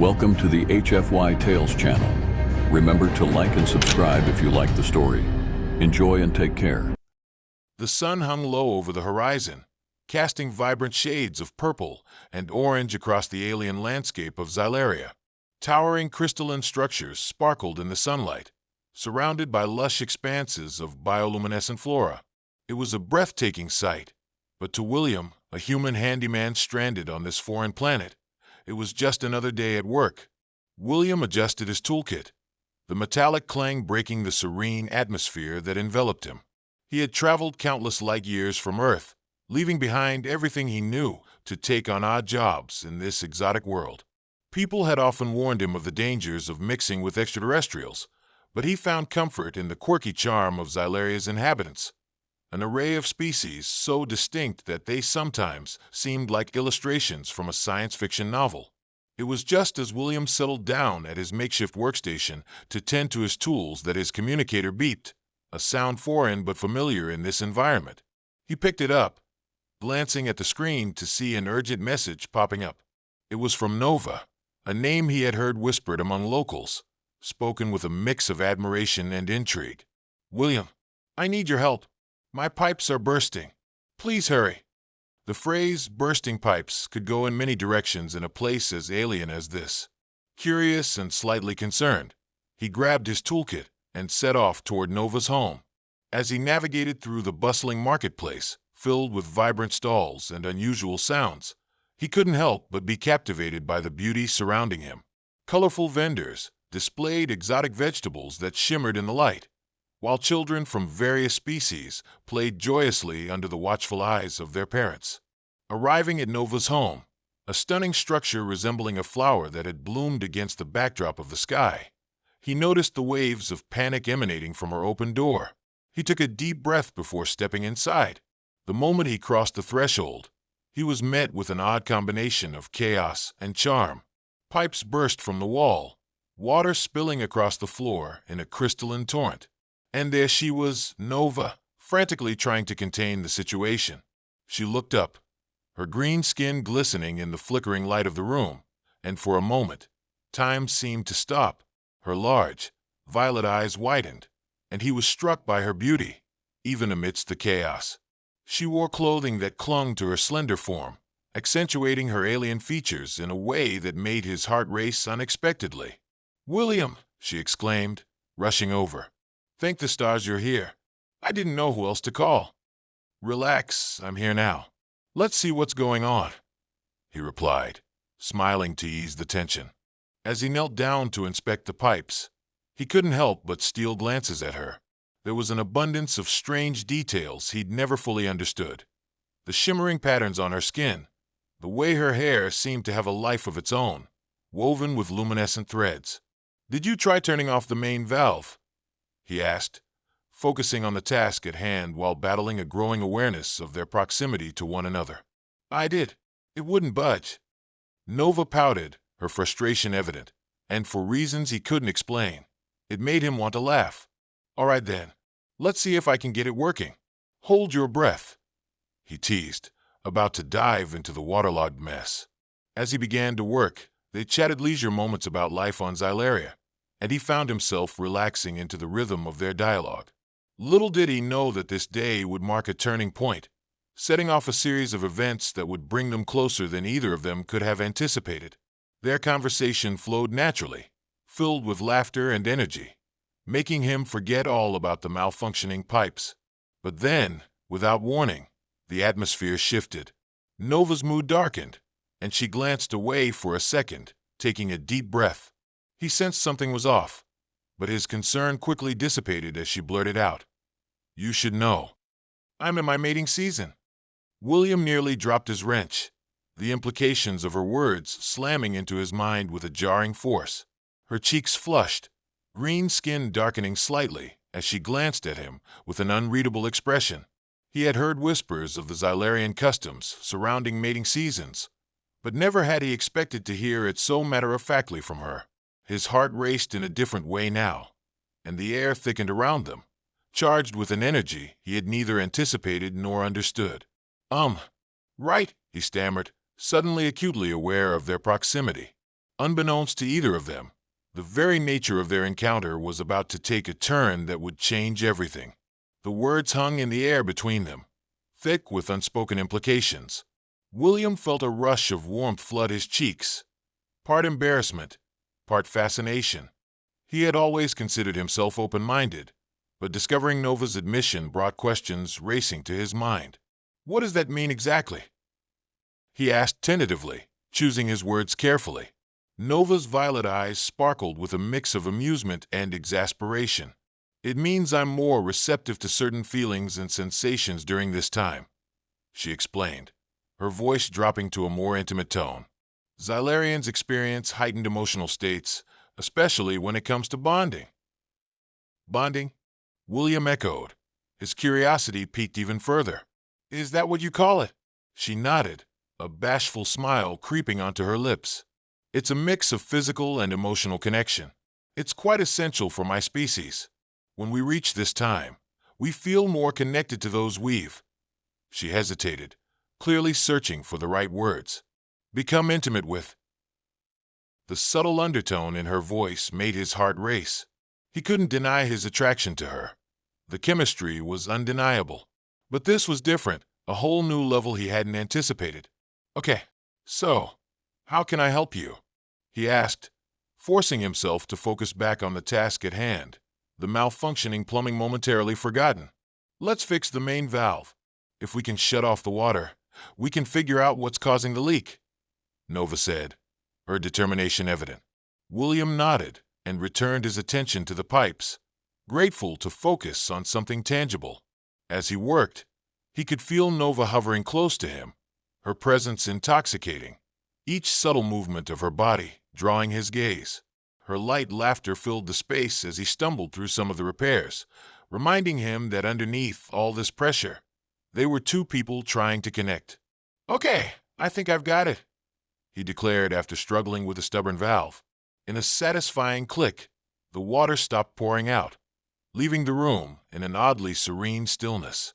Welcome to the HFY Tales channel. Remember to like and subscribe if you like the story. Enjoy and take care. The sun hung low over the horizon, casting vibrant shades of purple and orange across the alien landscape of Xylaria. Towering crystalline structures sparkled in the sunlight, surrounded by lush expanses of bioluminescent flora. It was a breathtaking sight, but to William, a human handyman stranded on this foreign planet, it was just another day at work. William adjusted his toolkit, the metallic clang breaking the serene atmosphere that enveloped him. He had traveled countless light years from Earth, leaving behind everything he knew to take on odd jobs in this exotic world. People had often warned him of the dangers of mixing with extraterrestrials, but he found comfort in the quirky charm of Xylaria's inhabitants, an array of species so distinct that they sometimes seemed like illustrations from a science fiction novel. It was just as William settled down at his makeshift workstation to tend to his tools that his communicator beeped, a sound foreign but familiar in this environment. He picked it up, glancing at the screen to see an urgent message popping up. It was from Nova, a name he had heard whispered among locals, spoken with a mix of admiration and intrigue. "William, I need your help. My pipes are bursting. Please hurry." The phrase bursting pipes could go in many directions in a place as alien as this. Curious and slightly concerned, he grabbed his toolkit and set off toward Nova's home. As he navigated through the bustling marketplace, filled with vibrant stalls and unusual sounds, he couldn't help but be captivated by the beauty surrounding him. Colorful vendors displayed exotic vegetables that shimmered in the light, while children from various species played joyously under the watchful eyes of their parents. Arriving at Nova's home, a stunning structure resembling a flower that had bloomed against the backdrop of the sky, he noticed the waves of panic emanating from her open door. He took a deep breath before stepping inside. The moment he crossed the threshold, he was met with an odd combination of chaos and charm. Pipes burst from the wall, water spilling across the floor in a crystalline torrent. And there she was, Nova, frantically trying to contain the situation. She looked up, her green skin glistening in the flickering light of the room, and for a moment, time seemed to stop. Her large, violet eyes widened, and he was struck by her beauty, even amidst the chaos. She wore clothing that clung to her slender form, accentuating her alien features in a way that made his heart race unexpectedly. "William," she exclaimed, rushing over. "Thank the stars you're here. I didn't know who else to call." "Relax, I'm here now. Let's see what's going on," he replied, smiling to ease the tension. As he knelt down to inspect the pipes, he couldn't help but steal glances at her. There was an abundance of strange details he'd never fully understood. The shimmering patterns on her skin, the way her hair seemed to have a life of its own, woven with luminescent threads. "Did you try turning off the main valve?" he asked, focusing on the task at hand while battling a growing awareness of their proximity to one another. "I did. It wouldn't budge." Nova pouted, her frustration evident, and for reasons he couldn't explain. It made him want to laugh. "All right then, let's see if I can get it working. Hold your breath," he teased, about to dive into the waterlogged mess. As he began to work, they chatted leisure moments about life on Xylaria, and he found himself relaxing into the rhythm of their dialogue. Little did he know that this day would mark a turning point, setting off a series of events that would bring them closer than either of them could have anticipated. Their conversation flowed naturally, filled with laughter and energy, making him forget all about the malfunctioning pipes. But then, without warning, the atmosphere shifted. Nova's mood darkened, and she glanced away for a second, taking a deep breath. He sensed something was off, but his concern quickly dissipated as she blurted out, "You should know. I'm in my mating season." William nearly dropped his wrench, the implications of her words slamming into his mind with a jarring force. Her cheeks flushed, green skin darkening slightly as she glanced at him with an unreadable expression. He had heard whispers of the Xylarian customs surrounding mating seasons, but never had he expected to hear it so matter-of-factly from her. His heart raced in a different way now, and the air thickened around them, charged with an energy he had neither anticipated nor understood. Right," he stammered, suddenly acutely aware of their proximity. Unbeknownst to either of them, the very nature of their encounter was about to take a turn that would change everything. The words hung in the air between them, thick with unspoken implications. William felt a rush of warmth flood his cheeks, part embarrassment, part fascination. He had always considered himself open-minded, but discovering Nova's admission brought questions racing to his mind. What does that mean exactly? He asked tentatively, choosing his words carefully. Nova's violet eyes sparkled with a mix of amusement and exasperation. It means I'm more receptive to certain feelings and sensations during this time, she explained, her voice dropping to a more intimate tone. Xylarians experience heightened emotional states, especially when it comes to bonding. Bonding? William echoed. His curiosity piqued even further. Is that what you call it? She nodded, a bashful smile creeping onto her lips. It's a mix of physical and emotional connection. It's quite essential for my species. When we reach this time, we feel more connected to those we've. She hesitated, clearly searching for the right words. Become intimate with. The subtle undertone in her voice made his heart race. He couldn't deny his attraction to her. The chemistry was undeniable. But this was different, a whole new level he hadn't anticipated. Okay, so, how can I help you? He asked, forcing himself to focus back on the task at hand, the malfunctioning plumbing momentarily forgotten. Let's fix the main valve. If we can shut off the water, we can figure out what's causing the leak, Nova said, her determination evident. William nodded and returned his attention to the pipes, grateful to focus on something tangible. As he worked, he could feel Nova hovering close to him, her presence intoxicating, each subtle movement of her body drawing his gaze. Her light laughter filled the space as he stumbled through some of the repairs, reminding him that underneath all this pressure, they were two people trying to connect. Okay, I think I've got it, he declared after struggling with a stubborn valve. In a satisfying click, the water stopped pouring out, leaving the room in an oddly serene stillness.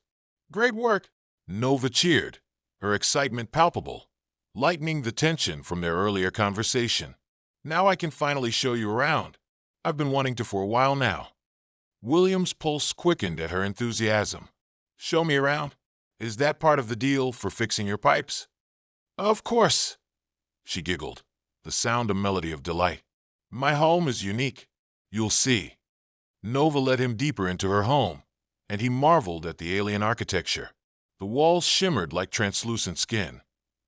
Great work, Nova cheered, her excitement palpable, lightening the tension from their earlier conversation. Now I can finally show you around. I've been wanting to for a while now. William's pulse quickened at her enthusiasm. Show me around? Is that part of the deal for fixing your pipes? Of course, she giggled, the sound a melody of delight. My home is unique. You'll see. Nova led him deeper into her home, and he marveled at the alien architecture. The walls shimmered like translucent skin,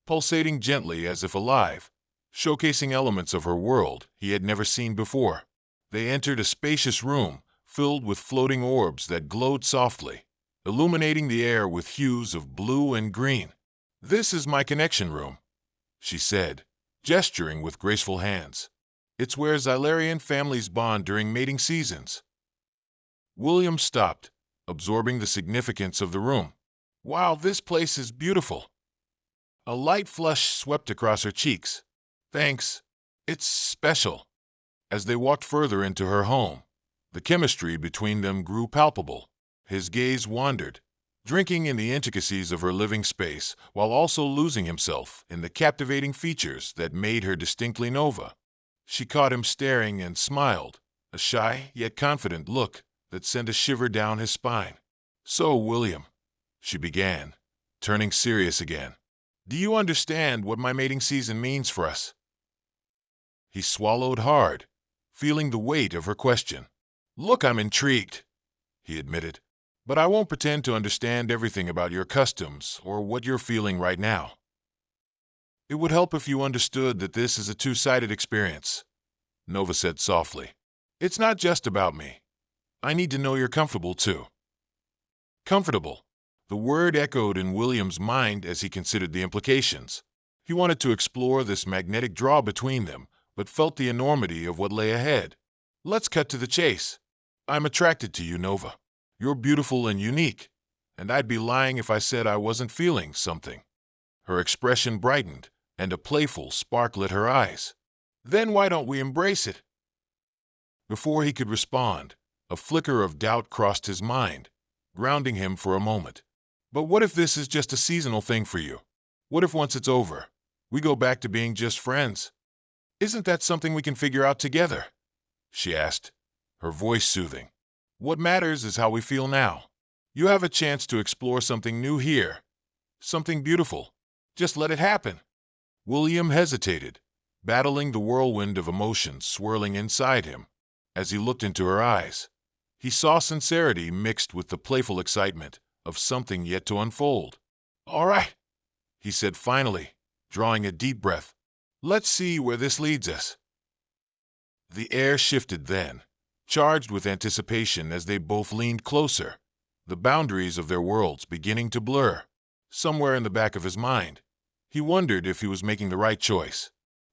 pulsating gently as if alive, showcasing elements of her world he had never seen before. They entered a spacious room filled with floating orbs that glowed softly, illuminating the air with hues of blue and green. This is my connection room, she said, gesturing with graceful hands. It's where Xylarian families bond during mating seasons. William stopped, absorbing the significance of the room. Wow, this place is beautiful. A light flush swept across her cheeks. Thanks. It's special. As they walked further into her home, the chemistry between them grew palpable. His gaze wandered, drinking in the intricacies of her living space while also losing himself in the captivating features that made her distinctly Nova. She caught him staring and smiled, a shy yet confident look that sent a shiver down his spine. So, William, she began, turning serious again, do you understand what my mating season means for us? He swallowed hard, feeling the weight of her question. Look, I'm intrigued, he admitted, but I won't pretend to understand everything about your customs or what you're feeling right now. It would help if you understood that this is a two-sided experience, Nova said softly. It's not just about me. I need to know you're comfortable too. Comfortable. The word echoed in William's mind as he considered the implications. He wanted to explore this magnetic draw between them, but felt the enormity of what lay ahead. Let's cut to the chase. I'm attracted to you, Nova. You're beautiful and unique, and I'd be lying if I said I wasn't feeling something. Her expression brightened, and a playful spark lit her eyes. Then why don't we embrace it? Before he could respond, a flicker of doubt crossed his mind, grounding him for a moment. But what if this is just a seasonal thing for you? What if once it's over, we go back to being just friends? Isn't that something we can figure out together? She asked, her voice soothing. What matters is how we feel now. You have a chance to explore something new here, something beautiful. Just let it happen. William hesitated, battling the whirlwind of emotions swirling inside him. As he looked into her eyes, he saw sincerity mixed with the playful excitement of something yet to unfold. All right, he said finally, drawing a deep breath. Let's see where this leads us. The air shifted then, charged with anticipation as they both leaned closer, the boundaries of their worlds beginning to blur. Somewhere in the back of his mind, he wondered if he was making the right choice.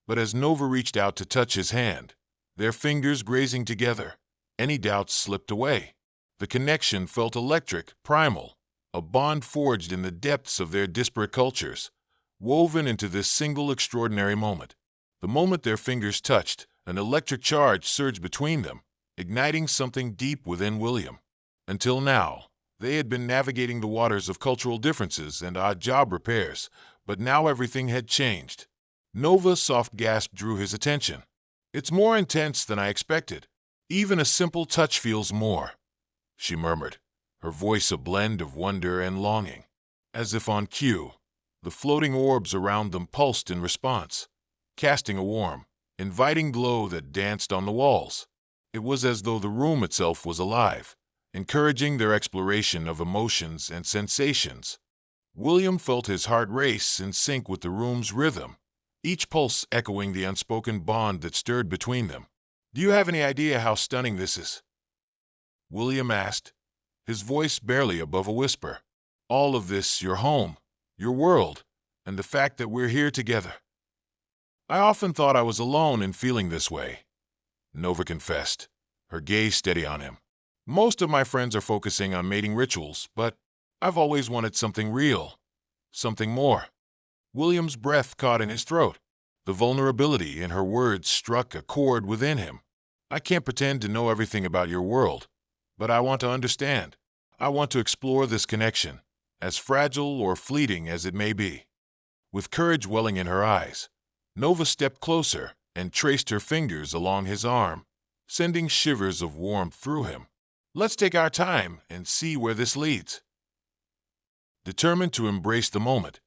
But as Nova reached out to touch his hand, their fingers grazing together, any doubts slipped away. The connection felt electric, primal, a bond forged in the depths of their disparate cultures, woven into this single extraordinary moment. The moment their fingers touched, an electric charge surged between them, igniting something deep within William. Until now, they had been navigating the waters of cultural differences and odd job repairs, but now everything had changed. Nova's soft gasp drew his attention. It's more intense than I expected. Even a simple touch feels more, she murmured, her voice a blend of wonder and longing. As if on cue, the floating orbs around them pulsed in response, casting a warm, inviting glow that danced on the walls. It was as though the room itself was alive, encouraging their exploration of emotions and sensations. William felt his heart race in sync with the room's rhythm, each pulse echoing the unspoken bond that stirred between them. Do you have any idea how stunning this is? William asked, his voice barely above a whisper. All of this, your home, your world, and the fact that we're here together. I often thought I was alone in feeling this way, Nova confessed, her gaze steady on him. Most of my friends are focusing on mating rituals, but I've always wanted something real, something more. William's breath caught in his throat. The vulnerability in her words struck a chord within him. I can't pretend to know everything about your world, but I want to understand. I want to explore this connection, as fragile or fleeting as it may be. With courage welling in her eyes, Nova stepped closer and traced her fingers along his arm, sending shivers of warmth through him. Let's take our time and see where this leads. Determined to embrace the moment,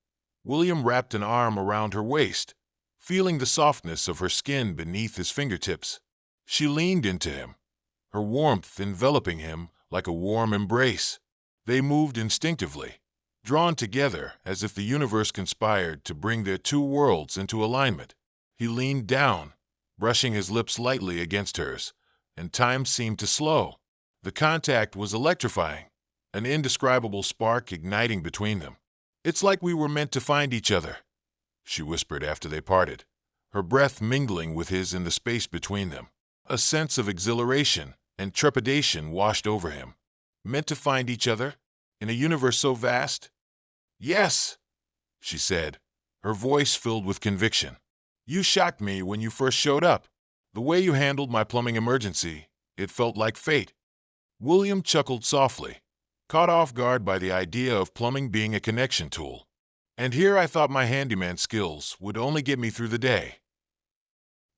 William wrapped an arm around her waist, feeling the softness of her skin beneath his fingertips. She leaned into him, her warmth enveloping him like a warm embrace. They moved instinctively, drawn together as if the universe conspired to bring their two worlds into alignment. He leaned down, brushing his lips lightly against hers, and time seemed to slow. The contact was electrifying, an indescribable spark igniting between them. It's like we were meant to find each other, she whispered after they parted, her breath mingling with his in the space between them. A sense of exhilaration and trepidation washed over him. Meant to find each other? In a universe so vast? Yes, she said, her voice filled with conviction. You shocked me when you first showed up. The way you handled my plumbing emergency, it felt like fate. William chuckled softly, caught off guard by the idea of plumbing being a connection tool. And here I thought my handyman skills would only get me through the day.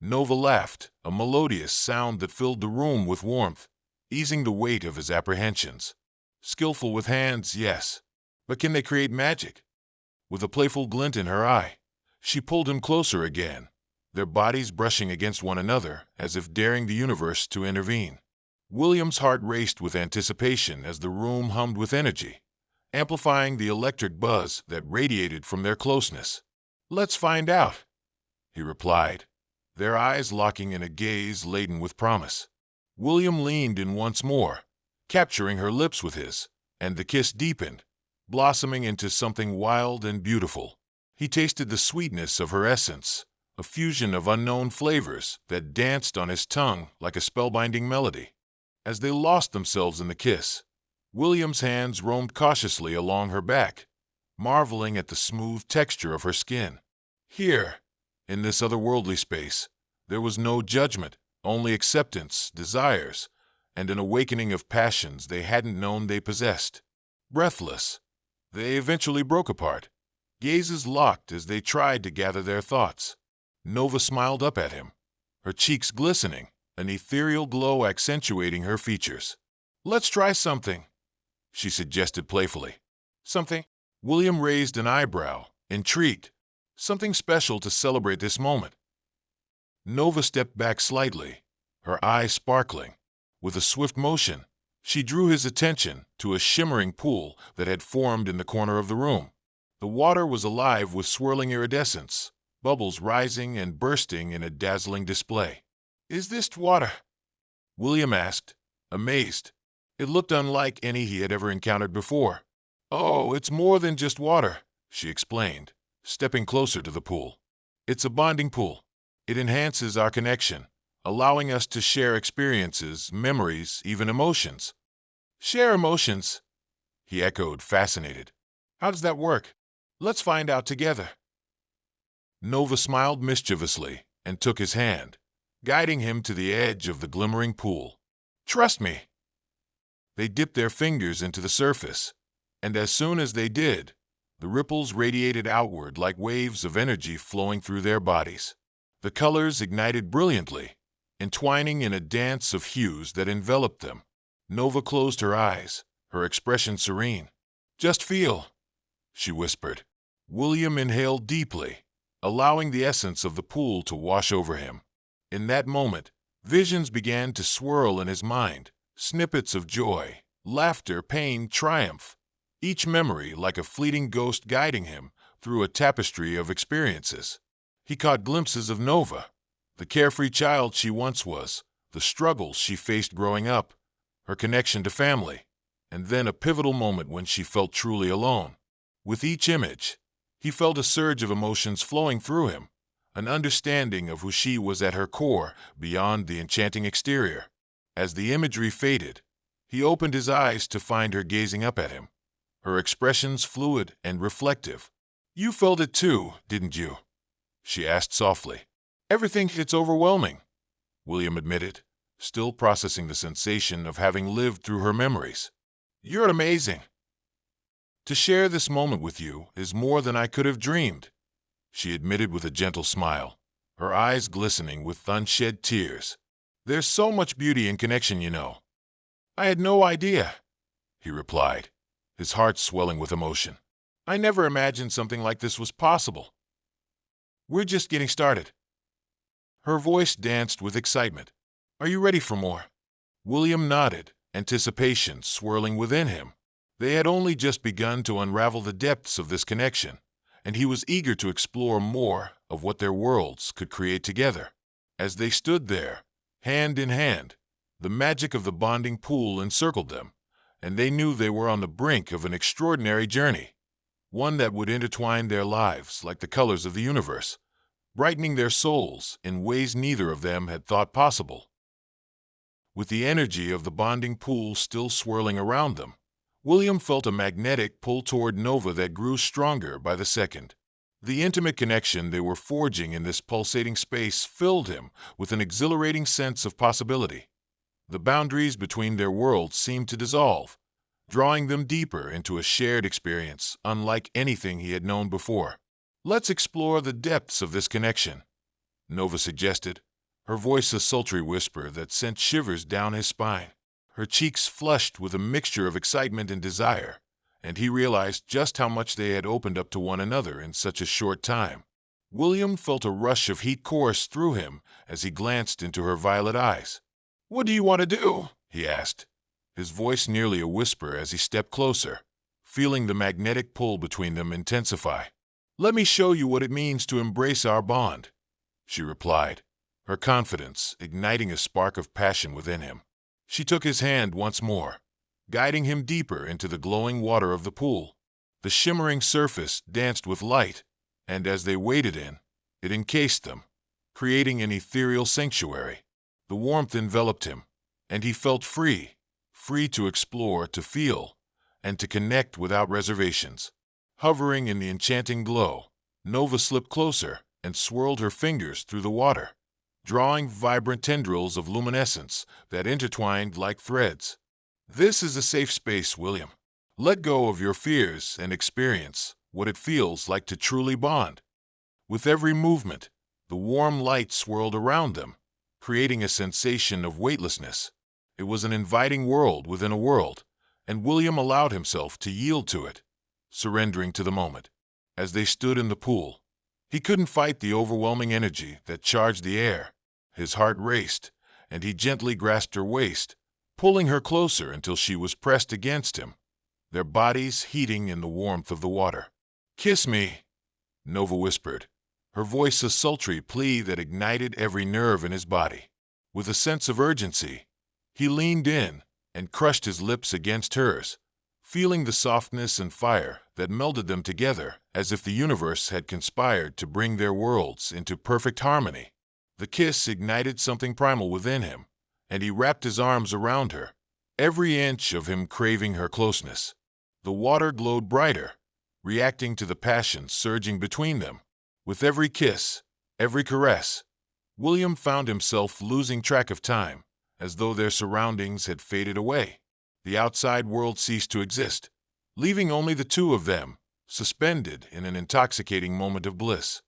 Nova laughed, a melodious sound that filled the room with warmth, easing the weight of his apprehensions. Skillful with hands, yes, but can they create magic? With a playful glint in her eye, she pulled him closer again, their bodies brushing against one another as if daring the universe to intervene. William's heart raced with anticipation as the room hummed with energy, amplifying the electric buzz that radiated from their closeness. Let's find out, he replied, their eyes locking in a gaze laden with promise. William leaned in once more, capturing her lips with his, and the kiss deepened, blossoming into something wild and beautiful. He tasted the sweetness of her essence, a fusion of unknown flavors that danced on his tongue like a spellbinding melody. As they lost themselves in the kiss, William's hands roamed cautiously along her back, marveling at the smooth texture of her skin. Here, in this otherworldly space, there was no judgment, only acceptance, desires, and an awakening of passions they hadn't known they possessed. Breathless, they eventually broke apart, gazes locked as they tried to gather their thoughts. Nova smiled up at him, her cheeks glistening, an ethereal glow accentuating her features. "Let's try something," she suggested playfully. "Something?" William raised an eyebrow, intrigued. "Something special to celebrate this moment." Nova stepped back slightly, her eyes sparkling. With a swift motion, she drew his attention to a shimmering pool that had formed in the corner of the room. The water was alive with swirling iridescence, bubbles rising and bursting in a dazzling display. "Is this water?" William asked, amazed. It looked unlike any he had ever encountered before. "Oh, it's more than just water," she explained, stepping closer to the pool. "It's a bonding pool. It enhances our connection, allowing us to share experiences, memories, even emotions." "Share emotions?" he echoed, fascinated. "How does that work? Let's find out together." Nova smiled mischievously and took his hand, guiding him to the edge of the glimmering pool. "Trust me." They dipped their fingers into the surface, and as soon as they did, the ripples radiated outward like waves of energy flowing through their bodies. The colors ignited brilliantly, entwining in a dance of hues that enveloped them. Nova closed her eyes, her expression serene. "Just feel," she whispered. William inhaled deeply, allowing the essence of the pool to wash over him. In that moment, visions began to swirl in his mind, snippets of joy, laughter, pain, triumph, each memory like a fleeting ghost guiding him through a tapestry of experiences. He caught glimpses of Nova, the carefree child she once was, the struggles she faced growing up, her connection to family, and then a pivotal moment when she felt truly alone. With each image, he felt a surge of emotions flowing through him, an understanding of who she was at her core beyond the enchanting exterior. As the imagery faded, he opened his eyes to find her gazing up at him, her expressions fluid and reflective. "You felt it too, didn't you?" she asked softly. "Everything, it's overwhelming," William admitted, still processing the sensation of having lived through her memories. "You're amazing. To share this moment with you is more than I could have dreamed," she admitted with a gentle smile, her eyes glistening with unshed tears. "There's so much beauty in connection, you know." "I had no idea," he replied, his heart swelling with emotion. "I never imagined something like this was possible." "We're just getting started." Her voice danced with excitement. "Are you ready for more?" William nodded, anticipation swirling within him. They had only just begun to unravel the depths of this connection, and he was eager to explore more of what their worlds could create together. As they stood there, hand in hand, the magic of the bonding pool encircled them, and they knew they were on the brink of an extraordinary journey, one that would intertwine their lives like the colors of the universe, brightening their souls in ways neither of them had thought possible. With the energy of the bonding pool still swirling around them, William felt a magnetic pull toward Nova that grew stronger by the second. The intimate connection they were forging in this pulsating space filled him with an exhilarating sense of possibility. The boundaries between their worlds seemed to dissolve, drawing them deeper into a shared experience unlike anything he had known before. "Let's explore the depths of this connection," Nova suggested, her voice a sultry whisper that sent shivers down his spine. Her cheeks flushed with a mixture of excitement and desire, and he realized just how much they had opened up to one another in such a short time. William felt a rush of heat course through him as he glanced into her violet eyes. "What do you want to do?" he asked, his voice nearly a whisper as he stepped closer, feeling the magnetic pull between them intensify. "Let me show you what it means to embrace our bond," she replied, her confidence igniting a spark of passion within him. She took his hand once more, guiding him deeper into the glowing water of the pool. The shimmering surface danced with light, and as they waded in, it encased them, creating an ethereal sanctuary. The warmth enveloped him, and he felt free to explore, to feel, and to connect without reservations. Hovering in the enchanting glow, Nova slipped closer and swirled her fingers through the water, drawing vibrant tendrils of luminescence that intertwined like threads. "This is a safe space, William. Let go of your fears and experience what it feels like to truly bond." With every movement, The warm light swirled around them, creating a sensation of weightlessness. It was an inviting world within a world, and William allowed himself to yield to it, surrendering to the moment. As they stood in the pool, he couldn't fight the overwhelming energy that charged the air. His heart raced, and he gently grasped her waist, pulling her closer until she was pressed against him, their bodies heating in the warmth of the water. "Kiss me," Nova whispered, her voice a sultry plea that ignited every nerve in his body. With a sense of urgency, he leaned in and crushed his lips against hers, feeling the softness and fire that melded them together as if the universe had conspired to bring their worlds into perfect harmony. The kiss ignited something primal within him, and he wrapped his arms around her, every inch of him craving her closeness. The water glowed brighter, reacting to the passion surging between them. With every kiss, every caress, William found himself losing track of time, as though their surroundings had faded away. The outside world ceased to exist, leaving only the two of them, suspended in an intoxicating moment of bliss.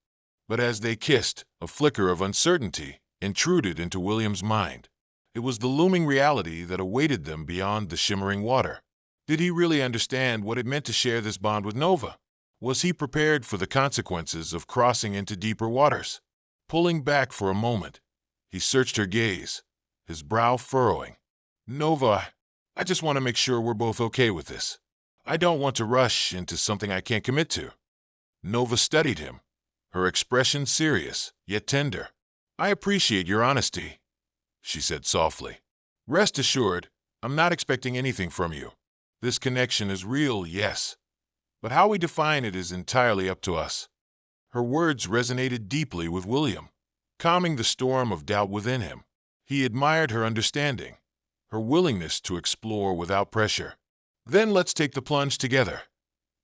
But as they kissed, a flicker of uncertainty intruded into William's mind. It was the looming reality that awaited them beyond the shimmering water. Did he really understand what it meant to share this bond with Nova? Was he prepared for the consequences of crossing into deeper waters? Pulling back for a moment, he searched her gaze, his brow furrowing. "Nova, I just want to make sure we're both okay with this. I don't want to rush into something I can't commit to." Nova studied him, her expression serious, yet tender. "I appreciate your honesty," she said softly. "Rest assured, I'm not expecting anything from you. This connection is real, yes, but how we define it is entirely up to us." Her words resonated deeply with William, calming the storm of doubt within him. He admired her understanding, her willingness to explore without pressure. "Then let's take the plunge together,"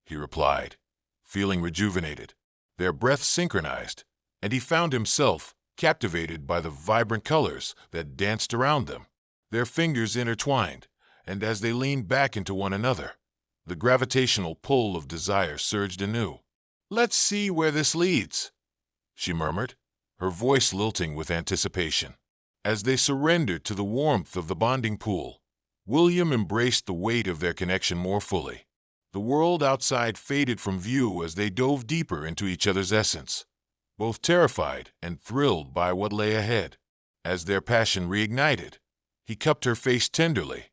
he replied, feeling rejuvenated. Their breaths synchronized, and he found himself captivated by the vibrant colors that danced around them. Their fingers intertwined, and as they leaned back into one another, the gravitational pull of desire surged anew. "Let's see where this leads," she murmured, her voice lilting with anticipation. As they surrendered to the warmth of the bonding pool, William embraced the weight of their connection more fully. The world outside faded from view as they dove deeper into each other's essence, both terrified and thrilled by what lay ahead. As their passion reignited, he cupped her face tenderly,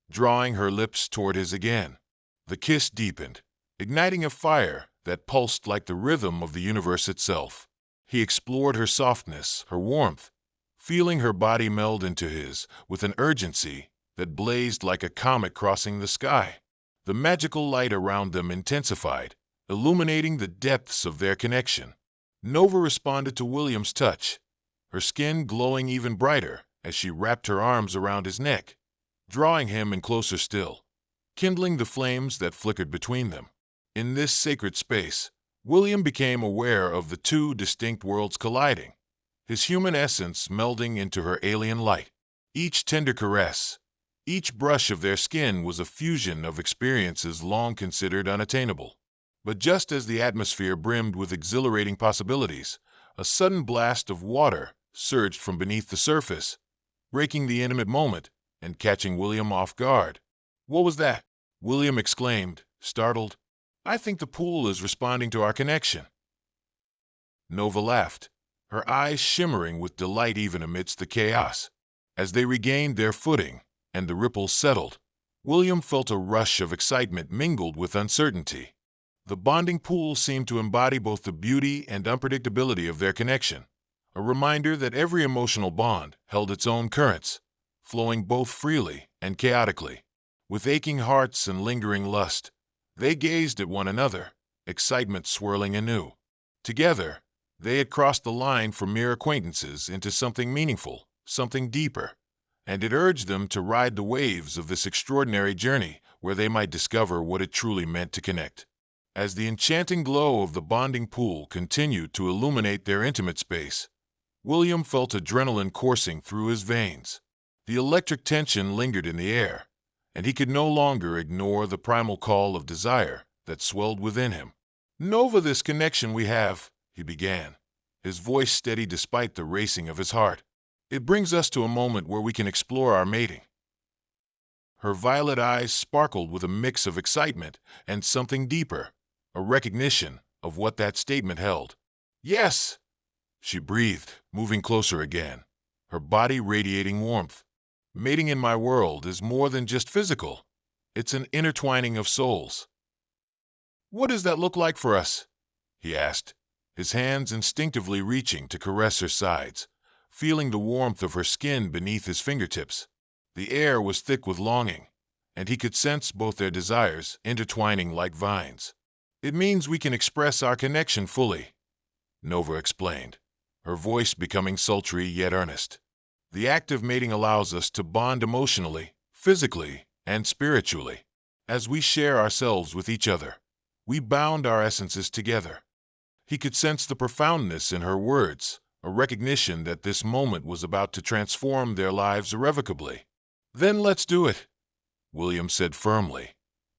drawing her lips toward his again. The kiss deepened, igniting a fire that pulsed like the rhythm of the universe itself. He explored her softness, her warmth, feeling her body meld into his with an urgency that blazed like a comet crossing the sky. The magical light around them intensified, illuminating the depths of their connection. Nova responded to William's touch, her skin glowing even brighter as she wrapped her arms around his neck, drawing him in closer still, kindling the flames that flickered between them. In this sacred space, William became aware of the two distinct worlds colliding, his human essence melding into her alien light. Each tender caress, each brush of their skin was a fusion of experiences long considered unattainable. But just as the atmosphere brimmed with exhilarating possibilities, a sudden blast of water surged from beneath the surface, breaking the intimate moment and catching William off guard. "What was that?" William exclaimed, startled. "I think the pool is responding to our connection." Nova laughed, her eyes shimmering with delight even amidst the chaos. As they regained their footing and the ripples settled, William felt a rush of excitement mingled with uncertainty. The bonding pool seemed to embody both the beauty and unpredictability of their connection, a reminder that every emotional bond held its own currents, flowing both freely and chaotically. With aching hearts and lingering lust, they gazed at one another, excitement swirling anew. Together, they had crossed the line from mere acquaintances into something meaningful, something deeper, and it urged them to ride the waves of this extraordinary journey where they might discover what it truly meant to connect. As the enchanting glow of the bonding pool continued to illuminate their intimate space, William felt adrenaline coursing through his veins. The electric tension lingered in the air, and he could no longer ignore the primal call of desire that swelled within him. "Nova, this connection we have," he began, his voice steady despite the racing of his heart. "It brings us to a moment where we can explore our mating." Her violet eyes sparkled with a mix of excitement and something deeper, a recognition of what that statement held. "Yes," she breathed, moving closer again, her body radiating warmth. "Mating in my world is more than just physical. It's an intertwining of souls." "What does that look like for us?" he asked, his hands instinctively reaching to caress her sides, feeling the warmth of her skin beneath his fingertips. The air was thick with longing, and he could sense both their desires intertwining like vines. "It means we can express our connection fully," Nova explained, her voice becoming sultry yet earnest. "The act of mating allows us to bond emotionally, physically, and spiritually. As we share ourselves with each other, we bound our essences together." He could sense the profoundness in her words, a recognition that this moment was about to transform their lives irrevocably. "Then let's do it," William said firmly,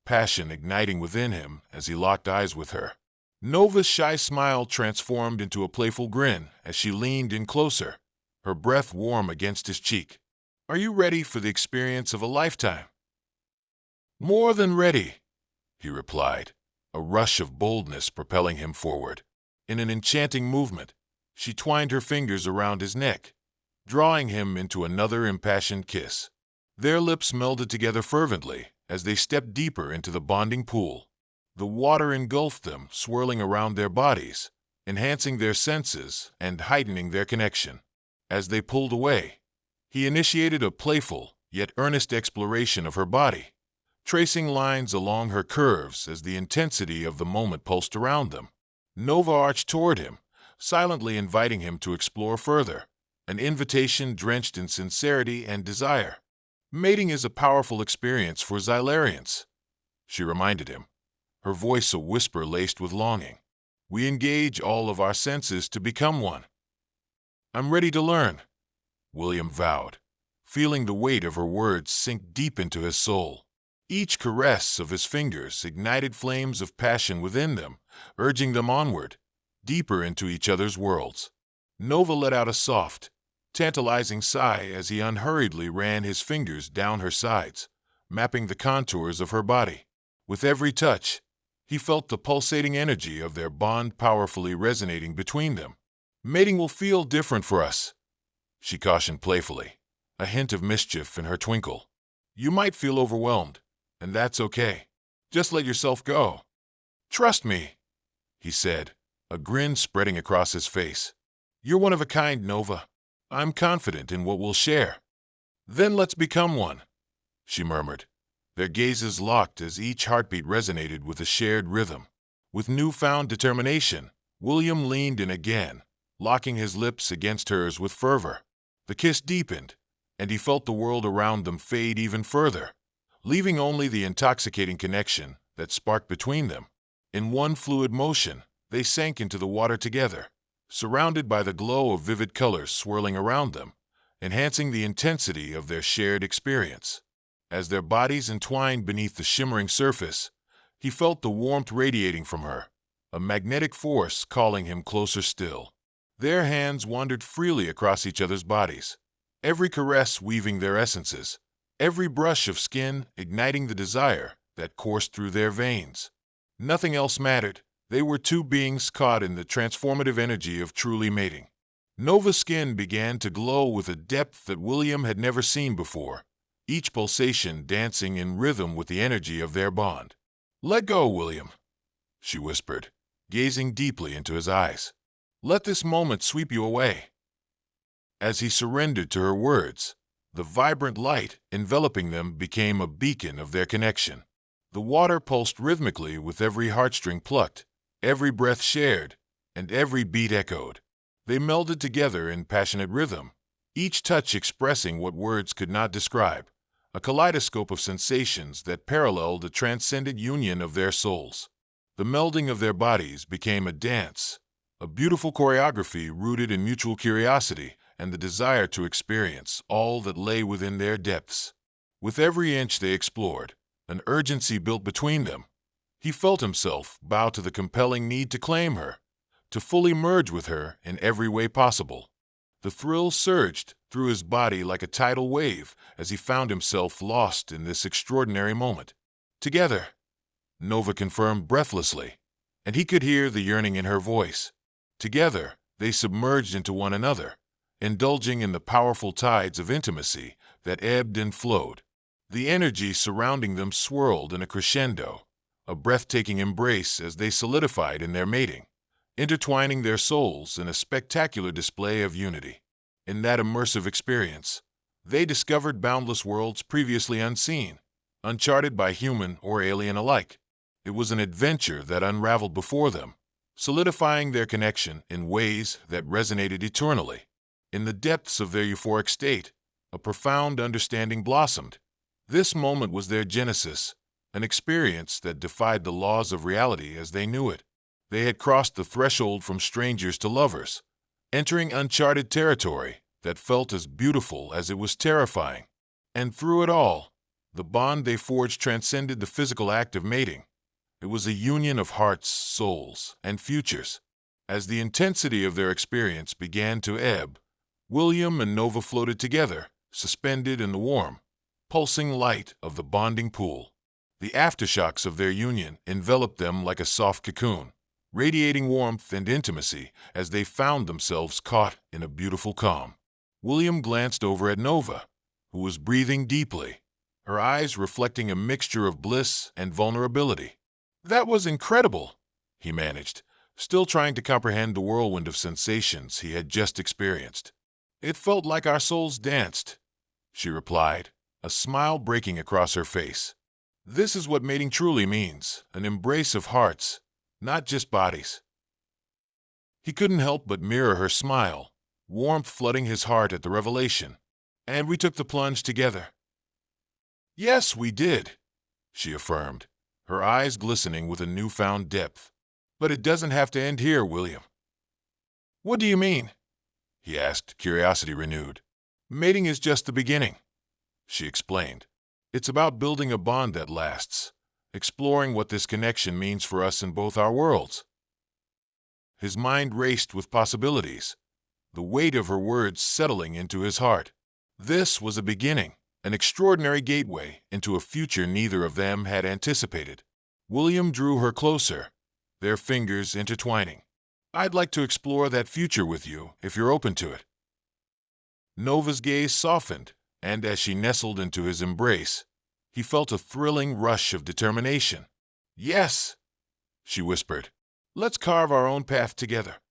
passion igniting within him as he locked eyes with her. Nova's shy smile transformed into a playful grin as she leaned in closer, her breath warm against his cheek. "Are you ready for the experience of a lifetime?" "More than ready," he replied, a rush of boldness propelling him forward. In an enchanting movement, she twined her fingers around his neck, drawing him into another impassioned kiss. Their lips melded together fervently as they stepped deeper into the bonding pool. The water engulfed them, swirling around their bodies, enhancing their senses and heightening their connection. As they pulled away, he initiated a playful yet earnest exploration of her body, tracing lines along her curves as the intensity of the moment pulsed around them. Nova arched toward him, silently inviting him to explore further, an invitation drenched in sincerity and desire. "Mating is a powerful experience for Xylarians," she reminded him, her voice a whisper laced with longing. "We engage all of our senses to become one." "I'm ready to learn," William vowed, feeling the weight of her words sink deep into his soul. Each caress of his fingers ignited flames of passion within them, urging them onward, deeper into each other's worlds. Nova let out a soft, tantalizing sigh as he unhurriedly ran his fingers down her sides, mapping the contours of her body. With every touch, he felt the pulsating energy of their bond powerfully resonating between them. "Mating will feel different for us," she cautioned playfully, a hint of mischief in her twinkle. "You might feel overwhelmed, and that's okay. Just let yourself go." "Trust me," he said, a grin spreading across his face. "You're one of a kind, Nova. I'm confident in what we'll share." "Then let's become one," she murmured, their gazes locked as each heartbeat resonated with a shared rhythm. With newfound determination, William leaned in again, locking his lips against hers with fervor. The kiss deepened, and he felt the world around them fade even further, leaving only the intoxicating connection that sparked between them. In one fluid motion, they sank into the water together, surrounded by the glow of vivid colors swirling around them, enhancing the intensity of their shared experience. As their bodies entwined beneath the shimmering surface, he felt the warmth radiating from her, a magnetic force calling him closer still. Their hands wandered freely across each other's bodies, every caress weaving their essences, every brush of skin igniting the desire that coursed through their veins. Nothing else mattered. They were two beings caught in the transformative energy of truly mating. Nova's skin began to glow with a depth that William had never seen before, each pulsation dancing in rhythm with the energy of their bond. "Let go, William," she whispered, gazing deeply into his eyes. "Let this moment sweep you away." As he surrendered to her words, the vibrant light enveloping them became a beacon of their connection. The water pulsed rhythmically with every heartstring plucked, every breath shared, and every beat echoed. They melded together in passionate rhythm, each touch expressing what words could not describe, a kaleidoscope of sensations that paralleled the transcendent union of their souls. The melding of their bodies became a dance, a beautiful choreography rooted in mutual curiosity and the desire to experience all that lay within their depths. With every inch they explored, an urgency built between them. He felt himself bow to the compelling need to claim her, to fully merge with her in every way possible. The thrill surged through his body like a tidal wave as he found himself lost in this extraordinary moment. Together, Nova confirmed breathlessly, and he could hear the yearning in her voice. Together, they submerged into one another, indulging in the powerful tides of intimacy that ebbed and flowed. The energy surrounding them swirled in a crescendo, a breathtaking embrace as they solidified in their mating, intertwining their souls in a spectacular display of unity. In that immersive experience, they discovered boundless worlds previously unseen, uncharted by human or alien alike. It was an adventure that unraveled before them, solidifying their connection in ways that resonated eternally. In the depths of their euphoric state, a profound understanding blossomed. This moment was their genesis, an experience that defied the laws of reality as they knew it. They had crossed the threshold from strangers to lovers, entering uncharted territory that felt as beautiful as it was terrifying. And through it all, the bond they forged transcended the physical act of mating. It was a union of hearts, souls, and futures. As the intensity of their experience began to ebb, William and Nova floated together, suspended in the warm, pulsing light of the bonding pool. The aftershocks of their union enveloped them like a soft cocoon, radiating warmth and intimacy as they found themselves caught in a beautiful calm. William glanced over at Nova, who was breathing deeply, her eyes reflecting a mixture of bliss and vulnerability. "That was incredible," he managed, still trying to comprehend the whirlwind of sensations he had just experienced. "It felt like our souls danced," she replied, a smile breaking across her face. "This is what mating truly means, an embrace of hearts, not just bodies." He couldn't help but mirror her smile, warmth flooding his heart at the revelation. "And we took the plunge together." "Yes, we did," she affirmed, her eyes glistening with a newfound depth. "But it doesn't have to end here, William." "What do you mean?" he asked, curiosity renewed. "Mating is just the beginning," she explained. "It's about building a bond that lasts, exploring what this connection means for us in both our worlds." His mind raced with possibilities, the weight of her words settling into his heart. This was a beginning, an extraordinary gateway into a future neither of them had anticipated. William drew her closer, their fingers intertwining. "I'd like to explore that future with you, if you're open to it." Nova's gaze softened, and as she nestled into his embrace, he felt a thrilling rush of determination. "Yes," she whispered. "Let's carve our own path together."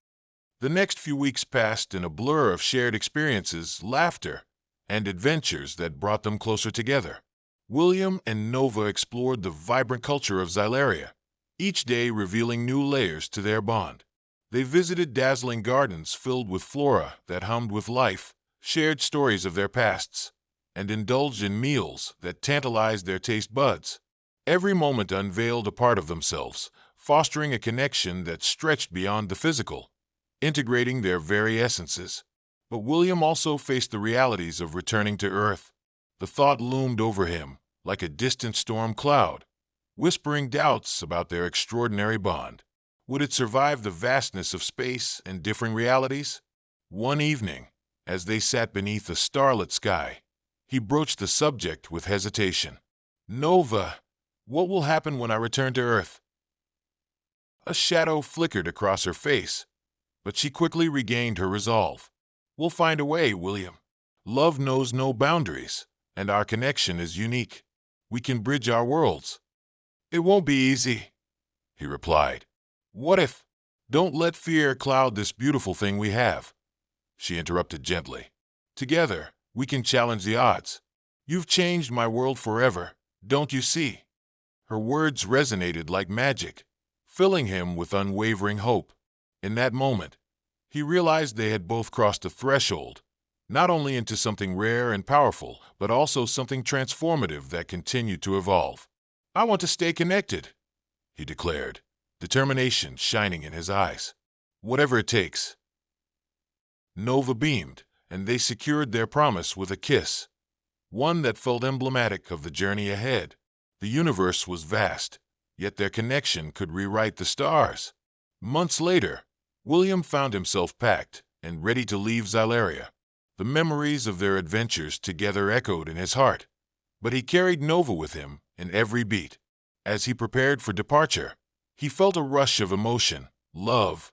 The next few weeks passed in a blur of shared experiences, laughter, and adventures that brought them closer together. William and Nova explored the vibrant culture of Xylaria, each day revealing new layers to their bond. They visited dazzling gardens filled with flora that hummed with life, shared stories of their pasts, and indulged in meals that tantalized their taste buds. Every moment unveiled a part of themselves, fostering a connection that stretched beyond the physical, integrating their very essences. But William also faced the realities of returning to Earth. The thought loomed over him like a distant storm cloud, whispering doubts about their extraordinary bond. Would it survive the vastness of space and differing realities? One evening, as they sat beneath a starlit sky, he broached the subject with hesitation. "Nova, what will happen when I return to Earth?" A shadow flickered across her face, but she quickly regained her resolve. "We'll find a way, William. Love knows no boundaries, and our connection is unique. We can bridge our worlds." "It won't be easy," he replied. "What if—" "Don't let fear cloud this beautiful thing we have," she interrupted gently. "Together, we can challenge the odds. You've changed my world forever, don't you see?" Her words resonated like magic, filling him with unwavering hope. In that moment, he realized they had both crossed a threshold, not only into something rare and powerful, but also something transformative that continued to evolve. "I want to stay connected," he declared, determination shining in his eyes. "Whatever it takes." Nova beamed, and they secured their promise with a kiss, one that felt emblematic of the journey ahead. The universe was vast, yet their connection could rewrite the stars. Months later, William found himself packed and ready to leave Xylaria. The memories of their adventures together echoed in his heart, but he carried Nova with him in every beat. As he prepared for departure, he felt a rush of emotion, love,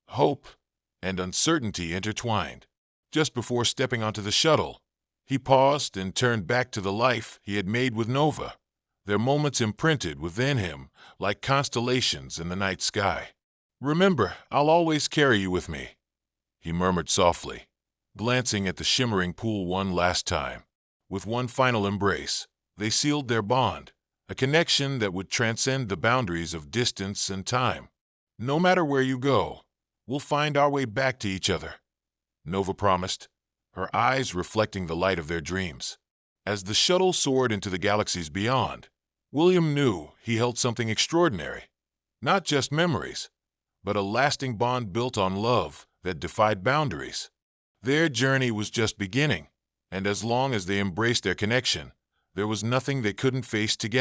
hope, and uncertainty intertwined. Just before stepping onto the shuttle, he paused and turned back to the life he had made with Nova, their moments imprinted within him like constellations in the night sky. "Remember, I'll always carry you with me," he murmured softly, glancing at the shimmering pool one last time. With one final embrace, they sealed their bond, a connection that would transcend the boundaries of distance and time. "No matter where you go, we'll find our way back to each other," Nova promised, her eyes reflecting the light of their dreams. As the shuttle soared into the galaxies beyond, William knew he held something extraordinary. Not just memories, but a lasting bond built on love that defied boundaries. Their journey was just beginning, and as long as they embraced their connection, there was nothing they couldn't face together.